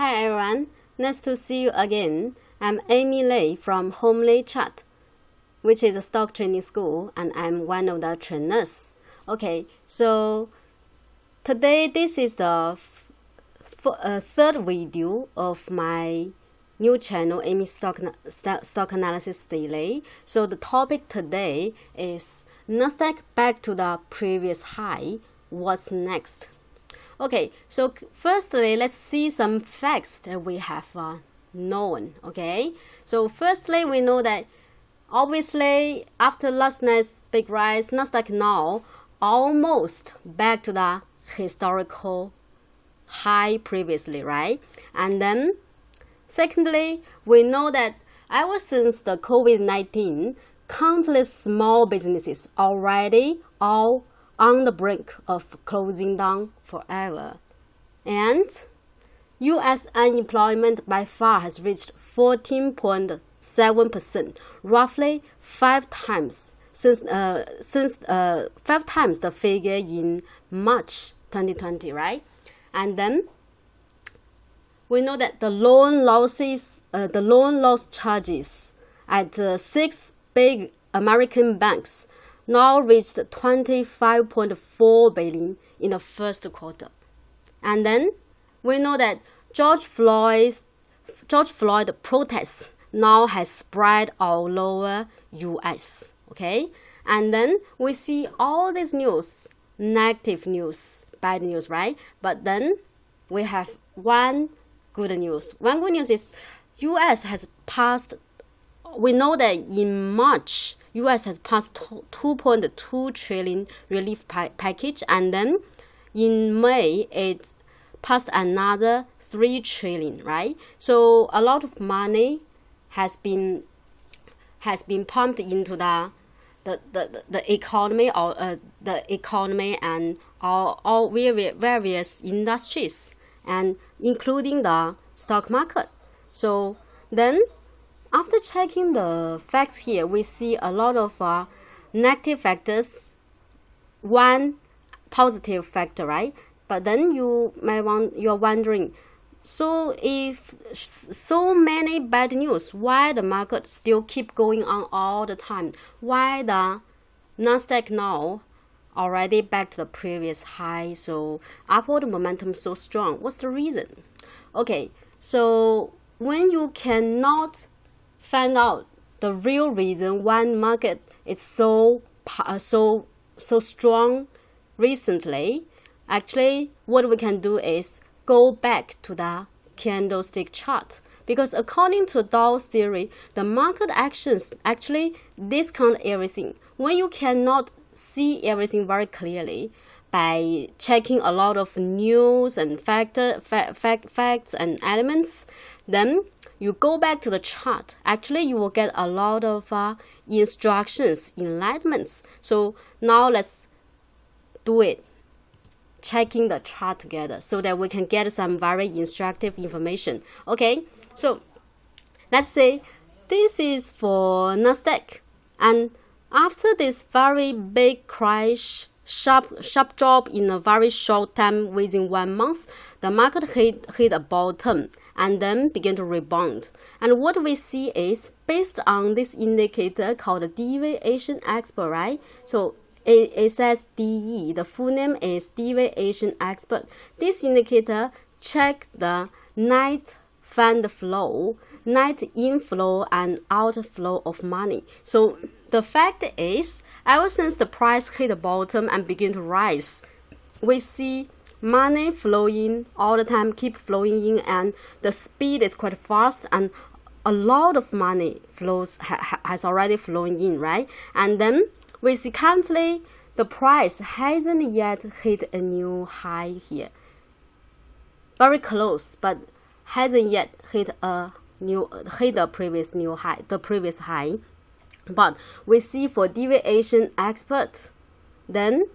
Hi everyone, nice to see you again. I'm Amy Lei from Homely Chart, which is a stock training school, and I'm one of the trainers. Okay, so today this is the third video of my new channel, Amy Stock Analysis Daily. So the topic today is Nasdaq back to the previous high. What's next? Okay, so firstly, let's see some facts that we have known. Okay, so firstly, we know that obviously after last night's big rise, Nasdaq now almost back to the historical high previously, right? And then secondly, we know that ever since the COVID-19, countless small businesses already all on the brink of closing down forever. And U.S. unemployment by far has reached 14.7%, roughly five times the figure in March 2020, right? And then we know that the loan loss charges at six big American banks now reached 25.4 billion in the first quarter. And then we know that George Floyd protests now has spread all over US. Okay, and then we see all this news, negative news, bad news, right? But then we have one good news. One good news is US has passed. We know that in March, U.S. has passed 2.2 trillion relief package, and then in May it passed another 3 trillion, right? So a lot of money has been pumped into the economy or the economy and all various industries, and including the stock market. So then, after checking the facts here, we see a lot of negative factors, one positive factor, right? But then you're wondering, so if so many bad news, why the market still keep going on all the time? Why the Nasdaq now already back to the previous high? So upward momentum so strong. What's the reason? Okay, so when you cannot find out the real reason why market is so strong recently, actually what we can do is go back to the candlestick chart, because according to Dow theory, the market actions actually discount everything. When you cannot see everything very clearly by checking a lot of news and facts and elements, then you go back to the chart. Actually, you will get a lot of instructions, enlightenments. So now let's do it, checking the chart together so that we can get some very instructive information. Okay, so let's say this is for Nasdaq, and after this very big crash, sharp drop in a very short time within 1 month, the market hit a bottom and then begin to rebound. And what we see is, based on this indicator called the deviation expert, right? So it says DE, the full name is deviation expert. This indicator check the net fund flow, net inflow and outflow of money. So the fact is, ever since the price hit the bottom and begin to rise, we see money flowing all the time, keep flowing in, and the speed is quite fast, and a lot of money has already flown in, right? And then we see currently the price hasn't yet hit a new high here, very close, but hasn't yet hit the previous high. But we see for deviation expert, then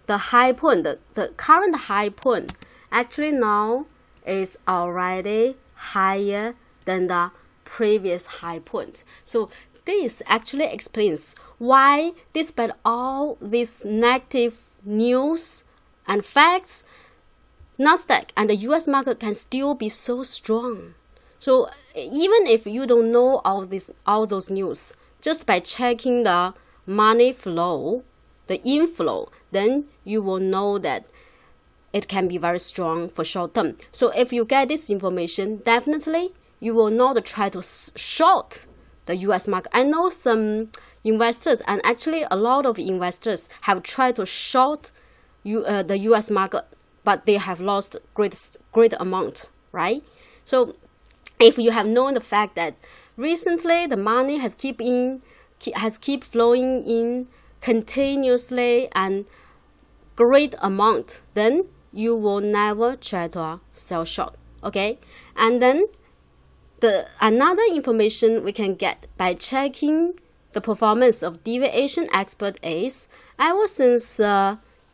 the high point, the current high point, actually now is already higher than the previous high point. So this actually explains why, despite all these negative news and facts, Nasdaq and the US market can still be so strong. So even if you don't know all those news, just by checking the money flow, the inflow, then you will know that it can be very strong for short term. So if you get this information, definitely you will not try to short the US market. I know some investors, and actually a lot of investors have tried to short the US market, but they have lost great amount, right? So if you have known the fact that recently the money has keep flowing in continuously and great amount, then you will never try to sell short. Okay, and then another information we can get by checking the performance of deviation expert is ever since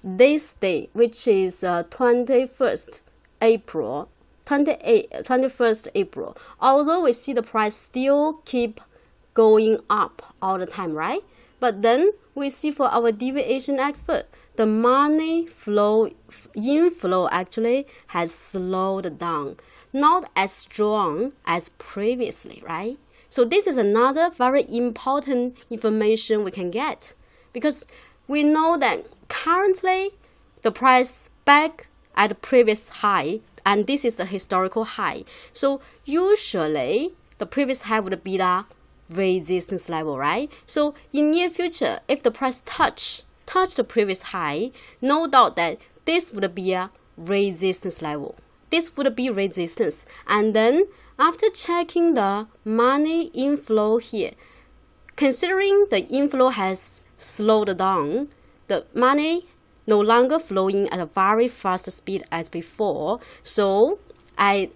this day, which is 21st April, although we see the price still keep going up all the time, right? But then we see for our deviation expert, the money inflow actually has slowed down, not as strong as previously, right? So this is another very important information we can get, because we know that currently the price back at the previous high, and this is the historical high. So usually the previous high would be the resistance level, right? So in near future, if the price touch the previous high, no doubt that this would be a resistance level. This would be resistance. And then after checking the money inflow here, considering the inflow has slowed down, the money no longer flowing at a very fast speed as before, so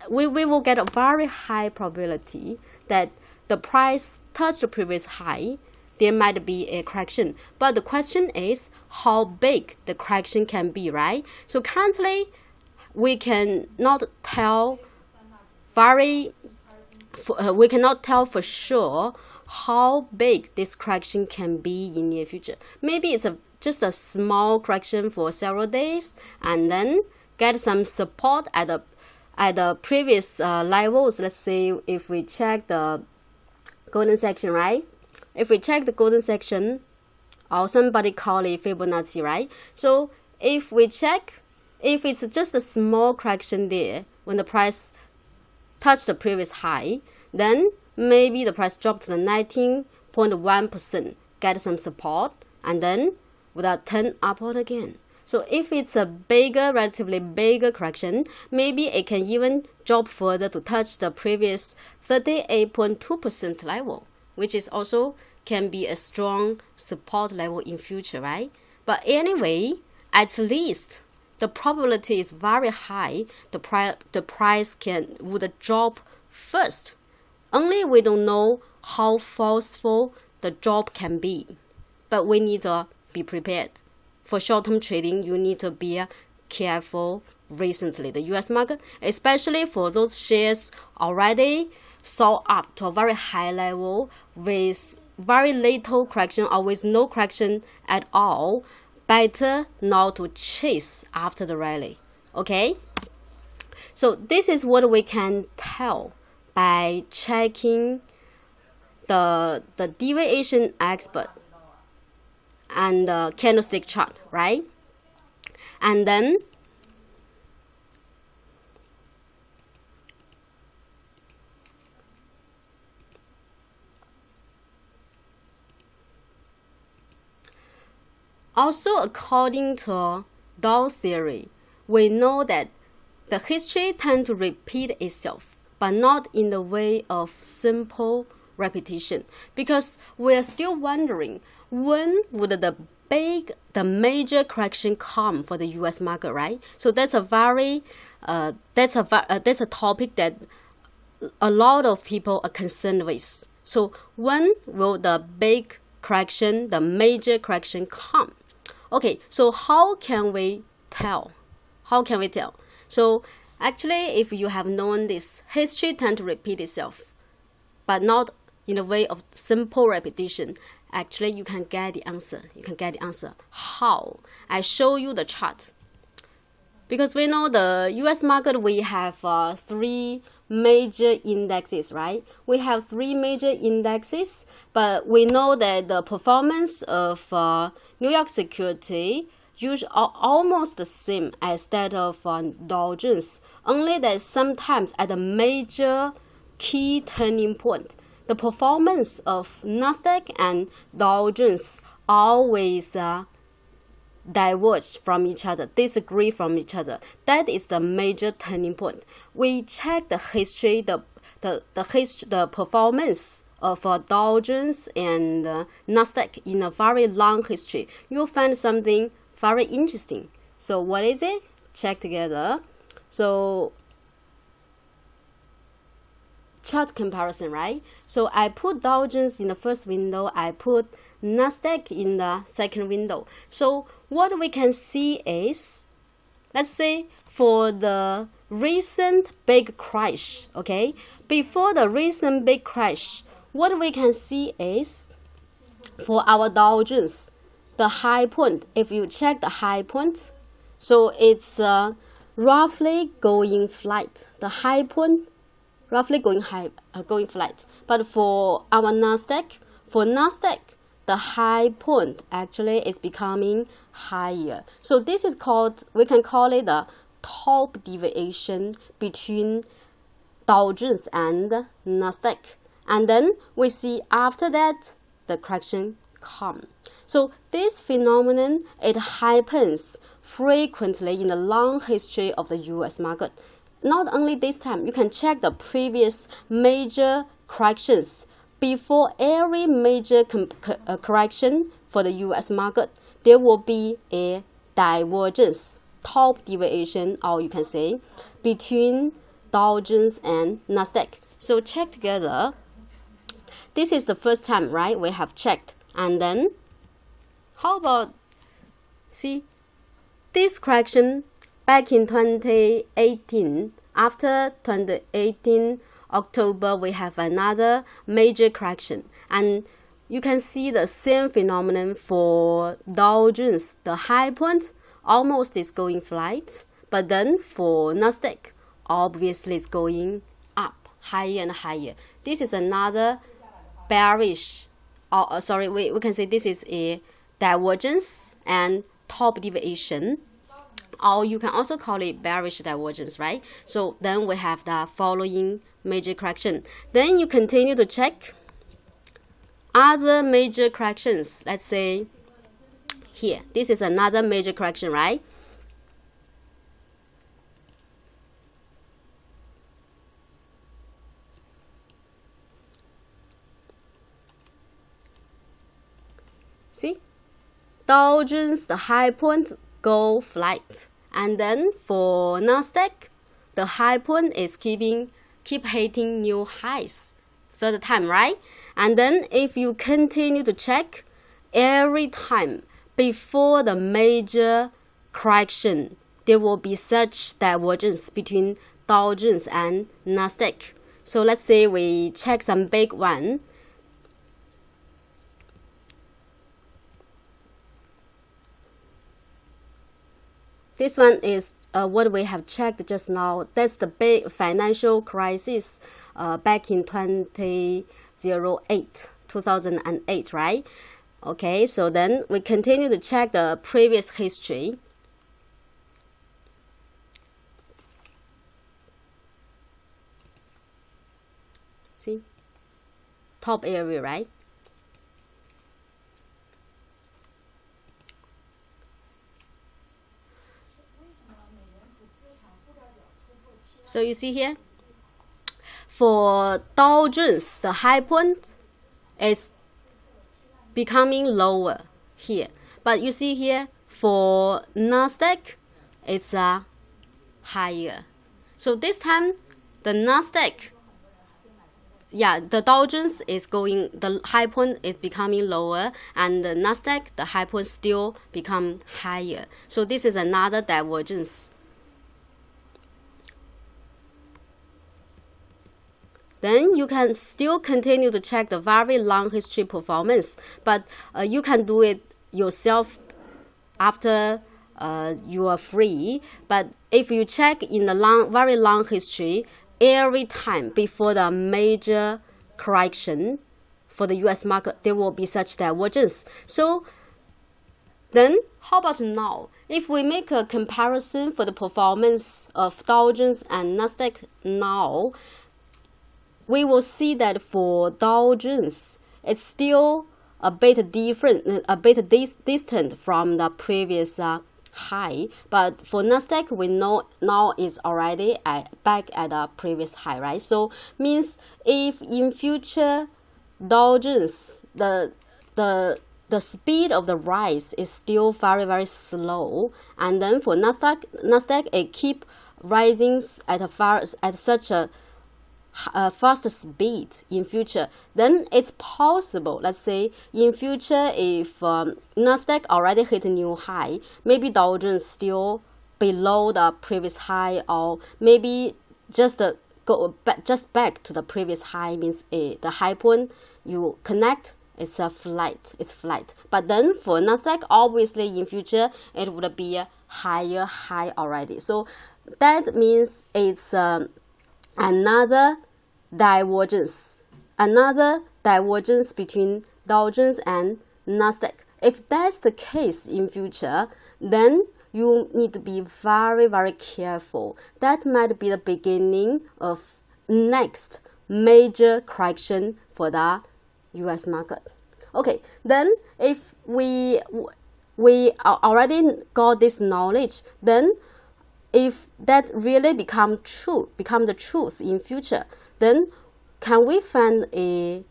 we will get a very high probability that the price touched the previous high. There might be a correction, but the question is how big the correction can be, right? So currently we cannot tell for sure how big this correction can be in near future. Maybe it's just a small correction for several days, and then get some support at the previous levels. Let's say if we check the golden section, right? If we check the golden section, or somebody call it Fibonacci, right? So if we check, if it's just a small correction there, when the price touched the previous high, then maybe the price dropped to the 19.1%, get some support, and then would turn upward again. So if it's a relatively bigger correction, maybe it can even drop further to touch the previous 38.2% level, which is also can be a strong support level in future, right? But anyway, at least the probability is very high. The price would drop first. Only we don't know how forceful the drop can be, but we need to be prepared. For short-term trading, you need to be careful. Recently, the US market, especially for those shares already sold up to a very high level with very little correction or with no correction at all, better not to chase after the rally. Okay? So this is what we can tell by checking the deviation expert and the candlestick chart, right? And then also, according to Dow theory, we know that the history tends to repeat itself, but not in the way of simple repetition, because we are still wondering when would the major correction come for the US market, right? So that's a topic that a lot of people are concerned with. So when will the big correction, the major correction come? Okay, so how can we tell? So actually, if you have known this, history tends to repeat itself, but not in a way of simple repetition. Actually, you can get the answer. How? I show you the chart. Because we know the US market, we have three major indexes, right? We have three major indexes, but we know that the performance of New York security usually are almost the same as that of Dow Jones, only that sometimes at a major key turning point, the performance of Nasdaq and Dow Jones always diverge from each other, disagree from each other. That is the major turning point. We check the history, the performance of Dow Jones and Nasdaq in a very long history. You'll find something very interesting. So what is it? Check together. So chart comparison, right? So I put Dow Jones in the first window, I put Nasdaq in the second window. So what we can see is, let's say for the recent big crash, okay? Before the recent big crash, what we can see is for our Dow Jones, the high point, if you check the high point, so it's roughly going flat. The high point roughly going flat. But for our Nasdaq, the high point actually is becoming higher. So this is called, we can call it the top deviation between Dow Jones and Nasdaq. And then we see after that the correction come. So this phenomenon, it happens frequently in the long history of the US market. Not only this time, you can check the previous major corrections. Before every major correction for the US market, there will be a divergence, top deviation, or you can say, between Dow Jones and Nasdaq. So check together. This is the first time, right? We have checked. And then, how about, see, this correction back in 2018, after 2018 October, we have another major correction. And you can see the same phenomenon for Dow Jones. The high point almost is going flat, but then for Nasdaq, obviously it's going up, higher and higher. This is another bearish, we can say this is a divergence and top deviation, or you can also call it bearish divergence, right? So then we have the following major correction. Then you continue to check other major corrections. Let's say here, this is another major correction, right? See, Dow Jones, the high point go flat, and then for Nasdaq, the high point is keep hitting new highs, third time, right? And then if you continue to check every time before the major correction, there will be such divergence between Dow Jones and Nasdaq. So let's say we check some big one. This one is what we have checked just now. That's the big financial crisis back in 2008, right? Okay, so then we continue to check the previous history. See, top area, right? So you see here, for Dow Jones, the high point is becoming lower here. But you see here, for Nasdaq, it's higher. So this time, the Nasdaq, the Dow Jones is going, the high point is becoming lower, and the Nasdaq, the high point still become higher. So this is another divergence. Then you can still continue to check the very long history performance, but you can do it yourself after you are free. But if you check in the very long history, every time before the major correction for the US market, there will be such divergence. So then how about now? If we make a comparison for the performance of Dow Jones and Nasdaq now, we will see that for Dow Jones, it's still a bit different, a bit distant from the previous high. But for Nasdaq, we know now it's already back at the previous high, right? So means if in future Dow Jones, the speed of the rise is still very, very slow, and then for Nasdaq it keep rising at such a fast speed in future, then it's possible, let's say in future, if Nasdaq already hit a new high, maybe Dow Jones still below the previous high, or maybe just back to the previous high, means the high point you connect, it's flat. But then for Nasdaq, obviously in future it would be a higher high already. So that means it's another divergence between Dow Jones and Nasdaq. If that's the case in future, then you need to be very, very careful. That might be the beginning of next major correction for the US market. Okay, then if we already got this knowledge, then if that really become the truth in future, then can we find a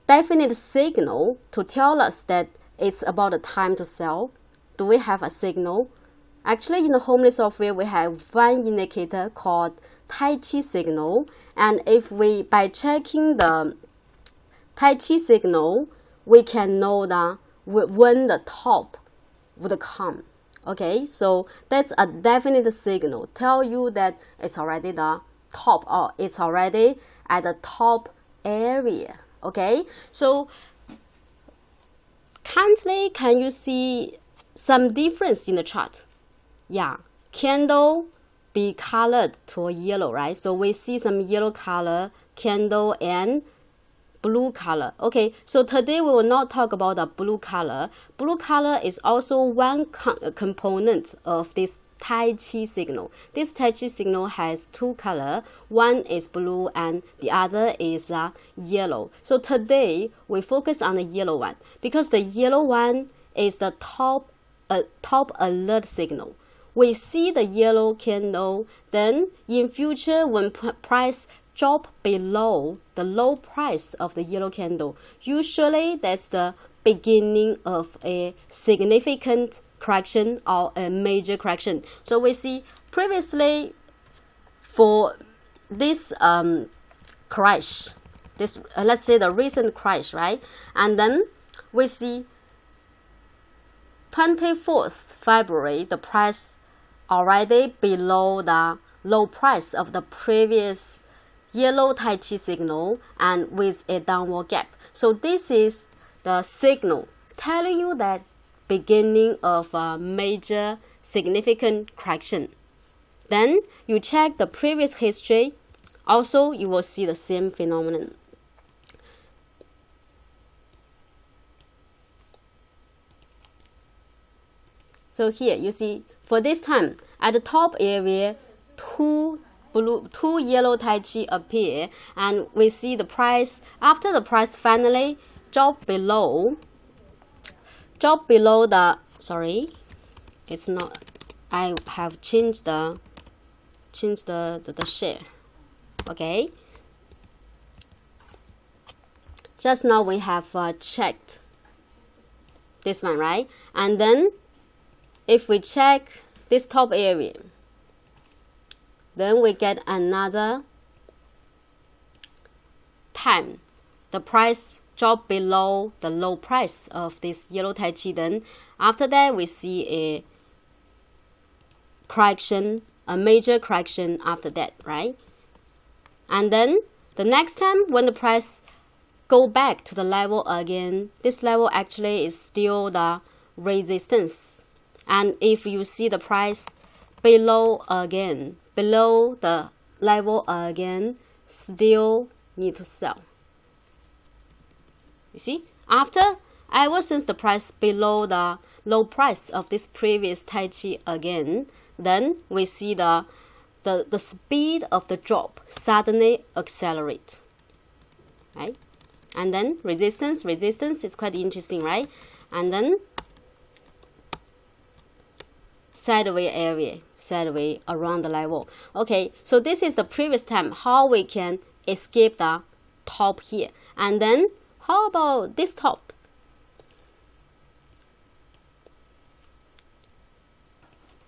definite signal to tell us that it's about the time to sell? Do we have a signal? Actually, in the Homely software, we have one indicator called Tai Chi signal, and if we, by checking the Tai Chi signal, we can know that when the top would come. Okay, so that's a definite signal, tell you that it's already the top, or it's already at the top area. Okay, so currently, can you see some difference in the chart? Yeah, candle be colored to yellow, right? So we see some yellow color candle and blue color. Okay, so today we will not talk about the blue color. Blue color is also one component of this Tai Chi signal. This Tai Chi signal has two colors. One is blue and the other is yellow. So today we focus on the yellow one because the yellow one is the top alert signal. We see the yellow candle, then in future when price drop below the low price of the yellow candle, usually that's the beginning of a significant correction or a major correction. So we see previously for this crash, this let's say the recent crash, right? And then we see 24th February, the price already below the low price of the previous yellow Tai Chi signal and with a downward gap. So this is the signal telling you that beginning of a major significant correction. Then you check the previous history. Also, you will see the same phenomenon. So here you see for this time at the top area, two yellow Tai Chi appear, and we see the price after the price finally drop below the, sorry, it's not, I have changed the share. Okay, just now we have checked this one, right? And then if we check this top area, then we get another time the price drop below the low price of this yellow Tai Chi. Then after that we see a correction, a major correction after that, right? And then the next time when the price go back to the level again, this level actually is still the resistance, And if you see the price below again, below the level again, still need to sell. You see, ever since the price below the low price of this previous Tai Chi again, then we see the speed of the drop suddenly accelerate, right? And then resistance is quite interesting, right? And then sideway around the level. Okay, so this is the previous time how we can escape the top here. And then how about this top?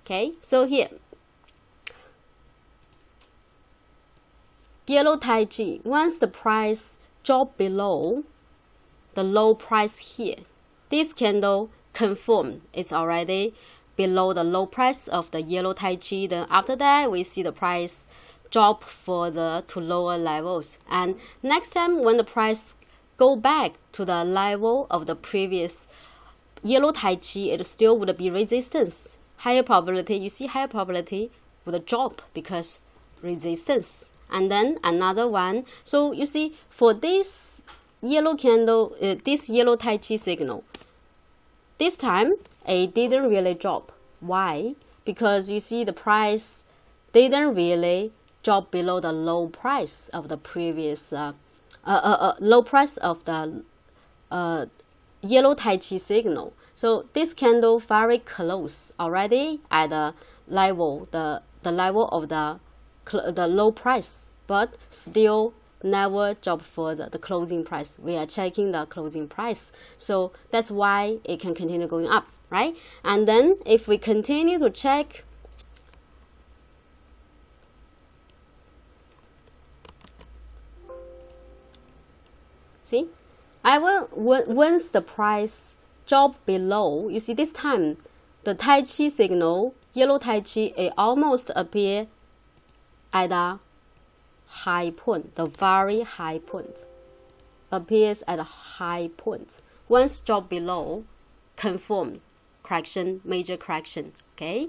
Okay, so here yellow Tai Chi, once the price drop below the low price here, this candle confirm it's already below the low price of the yellow Tai Chi. Then after that, we see the price drop further to lower levels. And next time when the price go back to the level of the previous yellow Tai Chi, it still would be resistance. Higher probability, you see higher probability would drop because resistance. And then another one. So you see for this yellow candle, this yellow Tai Chi signal, this time it didn't really drop. Why? Because you see the price didn't really drop below the low price of the previous low price of the yellow Tai Chi signal. So this candle very close already at the level, the level of the low price, but still never drop further the closing price. We are checking the closing price, so that's why it can continue going up, right? And then if we continue to check, see, once the price drop below, you see this time the Tai Chi signal, yellow Tai Chi, it almost appear at a high point, the very high point, appears at a high point. Once drop below, confirm correction, major correction, okay?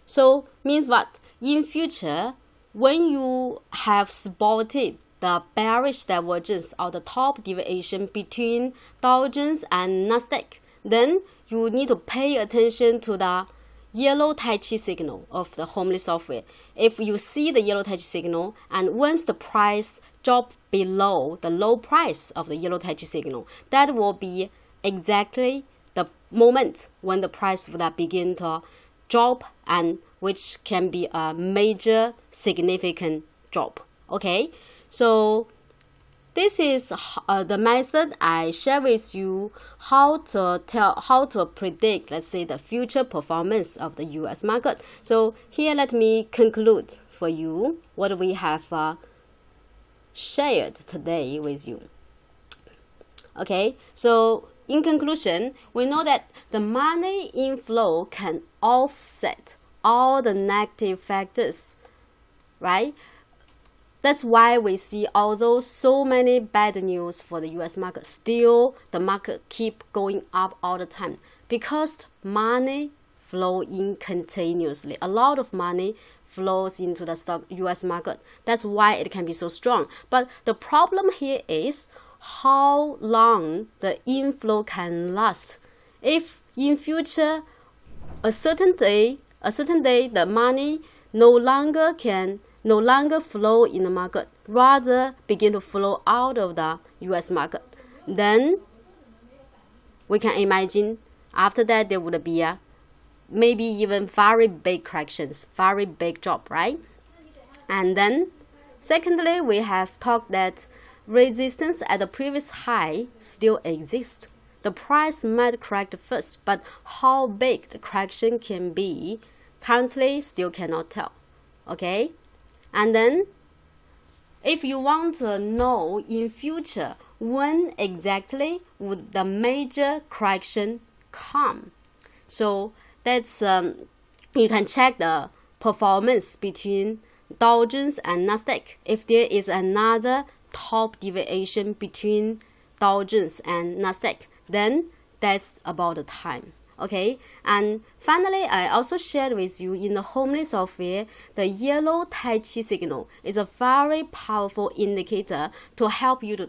So means what? In future, when you have spotted the bearish divergence or the top deviation between Dow Jones and Nasdaq, then you need to pay attention to the yellow Tai Chi signal of the Homely software. If you see the yellow Tai Chi signal, and once the price drop below the low price of the yellow Tai Chi signal, that will be exactly the moment when the price will begin to drop, and which can be a major significant drop. Okay, so this is the method I share with you how to predict, let's say, the future performance of the US market. So here let me conclude for you what we have shared today with you. Okay, so in conclusion, we know that the money inflow can offset all the negative factors, right? That's why we see, although so many bad news for the US market, still the market keep going up all the time because money flow in continuously. A lot of money flows into the US market. That's why it can be so strong. But the problem here is how long the inflow can last. If in future a certain day the money no longer flow in the market, rather begin to flow out of the US market, then we can imagine after that there would be a maybe even very big corrections, very big drop, right? And then secondly, we have talked that resistance at the previous high still exists. The price might correct first, but how big the correction can be currently still cannot tell. Okay? And then if you want to know in future when exactly would the major correction come, so that's you can check the performance between Dow Jones and Nasdaq. If there is another top deviation between Dow Jones and Nasdaq, then that's about the time. Okay, and finally, I also shared with you in the Homely software, the yellow Tai Chi signal is a very powerful indicator to help you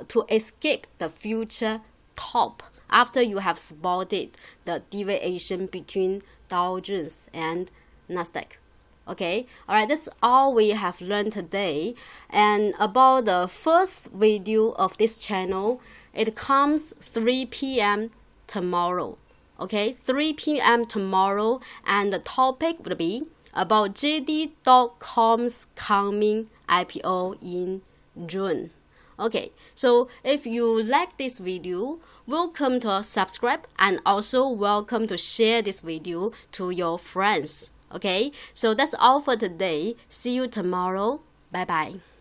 to escape the future top after you have spotted the deviation between Dow Jones and Nasdaq. Okay, all right, that's all we have learned today. And about the first video of this channel, it comes 3 p.m. tomorrow. Okay, 3 p.m. tomorrow, and the topic would be about JD.com's coming IPO in June. Okay, so if you like this video, welcome to subscribe, and also welcome to share this video to your friends. Okay, so that's all for today. See you tomorrow. Bye bye.